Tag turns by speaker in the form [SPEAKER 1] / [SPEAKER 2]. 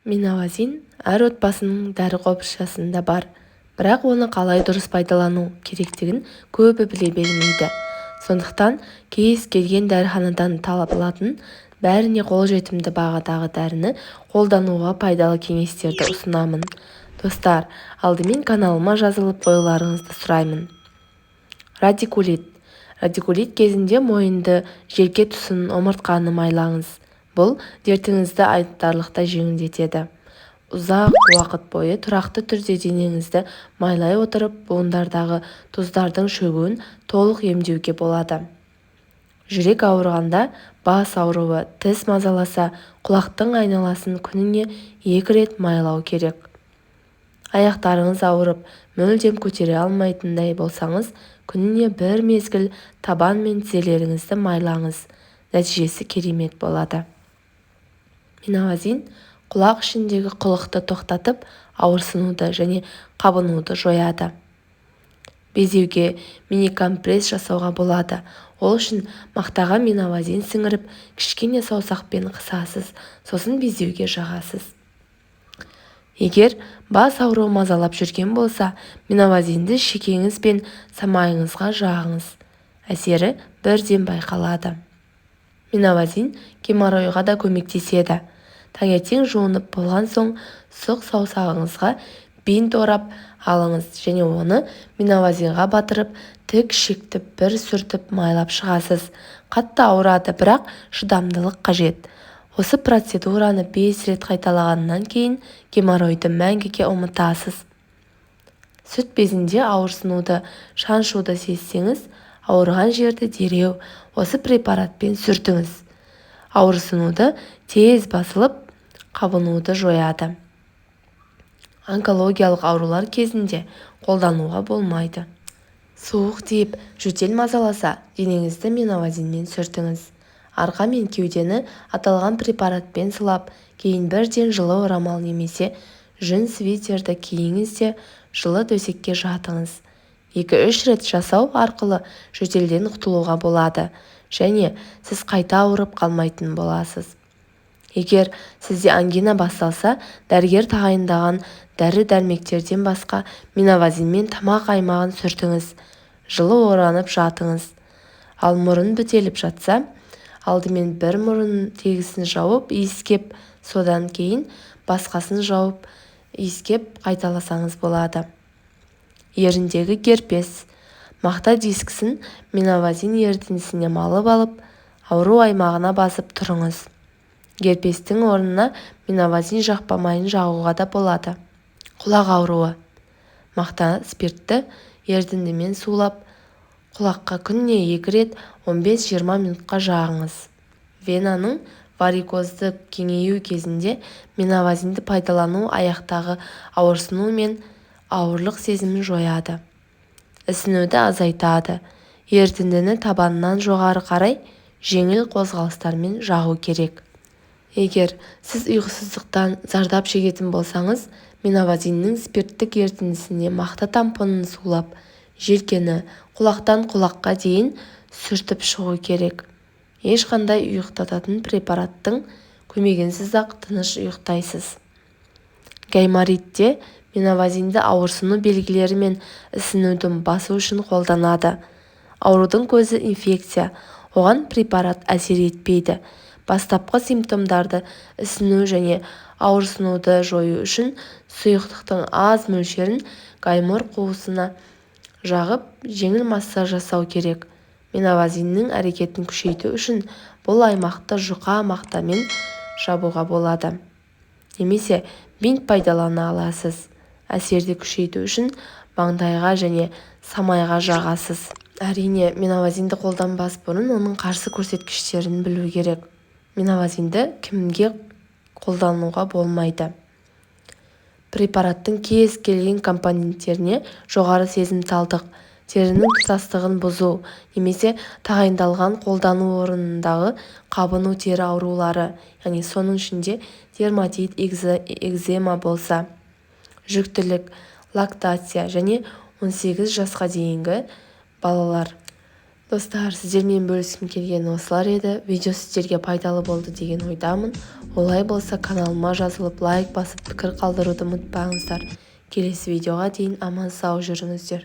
[SPEAKER 1] миновазин әр отбасының дәрі қобызшасында бар, бірақ оны қалай дұрыс пайдалану керектігін көбі біле бермейді. Сондықтан кез келген дәріханадан табылатын бәріне қолжетімді бағадағы дәріні қолдануға пайдалы кеңестерді ұсынамын. Достар, алдымен каналыма жазылып қоюларыңызды сұраймын. Радикулит. Радикулит кезінде мойынды, желке тұсын, омыртқаны майлаңыз. Бұл дертіңізді айтарлықтай жеңілдетеді. Ұзақ уақыт бойы тұрақты түрде денеңізді майлай отырып, буындардағы тұздардың шөгуін толық емдеуге болады. Жүрек ауырғанда, бас ауруы, тіс мазаласа, құлақтың айналасын күніне 2 рет майлау керек. Аяқтарыңыз ауырып, мүлдем көтере алмайтындай болсаңыз, күніне 1 мезгіл табан мен тізелеріңізді майлаңыз. Нәтижесі керемет болады. Миновазин құлақ ішіндегі құлықты тоқтатып, ауырсынуды және қабынуды жояды. Безеуге мини-компресс жасауға болады. Ол үшін мақтаға миновазин сіңіріп, кішкене саусақпен қысасыз, сосын безеуге жағасыз. Егер бас ауруы мазалап жүрген болса, миновазинді шекеңіз бен самайыңызға жағыңыз. Әсері бірден байқалады. Миновазин геморройға да көмектеседі. Таңертең жуынып болған соң сұқ саусағыңызға бинт орап алыңыз және оны миновазинға батырып, тік шекті бір сүртіп майлап шығасыз. Қатты ауырады, бірақ шыдамдылық қажет. Осы процедураны 5 рет қайталағаннан кейін геморройды мәңгіге ұмытасыз. Сүт безінде ауырсынуды, шаншуды сезсеңіз, ауырған жерді дереу осы препаратпен сүртіңіз. Ауырсынуды тез басылып, қабынуды жояды. Онкологиялық аурулар кезінде қолдануға болмайды. Суық тиіп, жөтел мазаласа, денеңізді миновазинмен сүртіңіз. Арқа мен кеудені аталған препаратпен сылап, кейін бірден жылы орамал немесе жүн свитерді киіңіз де жылы төсекке жатыңыз. 2-3 рет жасау арқылы жөтелден құтылуға болады және сіз қайта ауырып қалмайтын боласыз. Егер сізде ангина басталса, дәрігер тағайындаған дәрі-дәрмектерден басқа миновазинмен тамақ аймағын сүртіңіз. Жылы оранып жатыңыз. Ал мұрын бітеліп жатса, алдымен бір мұрын тегісін жауып, иіскеп, содан кейін басқасын жауып, иіскеп қайталасаңыз болады. Еріндегі герпес. Мақта дискісін миновазин ерітіндісіне малып алып, ауру аймағына басып тұрыңыз. Герпестің орнына миновазин жақпамайын жағуға да болады. Құлақ ауруы. Мақта спиртті ерітіндімен сулап, құлаққа күніне 2 рет 15-20 минутқа жағыңыз. Венаның варикозды кеңею кезінде миновазинді пайдалану аяқтағы ауырсыну мен ауырлық сезімін жояды. Ісінуді азайтады. Ерітіндіні табанынан жоғары қарай жеңіл қозғалыстармен жағу керек. Егер сіз ұйқысыздықтан зардап шегетін болсаңыз, миновазиннің спирттік ерітіндісіне мақта тампонын сулап, желкені құлақтан құлаққа дейін сүртіп шығу керек. Ешқандай ұйықтататын препараттың көмегінсіз-ақ тыныш ұйықтайсыз. Гайморитте миновазинді ауырсыну белгілері мен ісінудің басу үшін қолданады. Аурудың көзі инфекция, оған препарат әсер етпейді. Бастапқы симптомдарды ісіну және ауырсынуды жою үшін сұйықтықтың аз мөлшерін гаймор қуысына жағып, жеңіл массаж жасау керек. Миновазиннің әрекетін күшейту үшін бұл аймақты жұқа мақтамен жабуға болады. Немесе бинт пайдалана аласыз. Әсерді күшейту үшін маңдайға және самайға жағасыз. Әрине, миновазинді қолданбас бұрын оның қарсы көрсеткіштерін білу керек. Миновазинді кімге қолдануға болмайды. Препараттың кез келген компоненттеріне жоғары сезімталдық, терінің тұтастығын бұзу немесе тағайындалған қолдану орнындағы қабыну тері аурулары, яғни соның ішінде дерматит, экзема болса, жүктілік, лактация және 18 жасқа дейінгі балалар. Достар, сіздермен бөліскім келген осылар еді. Видео сіздерге пайдалы болды деген ойдамын. Олай болса каналыма жазылып лайк басып пікір қалдыруды ұмытпаңыздар. Келесі видеоға дейін аман сау жүріңіздер.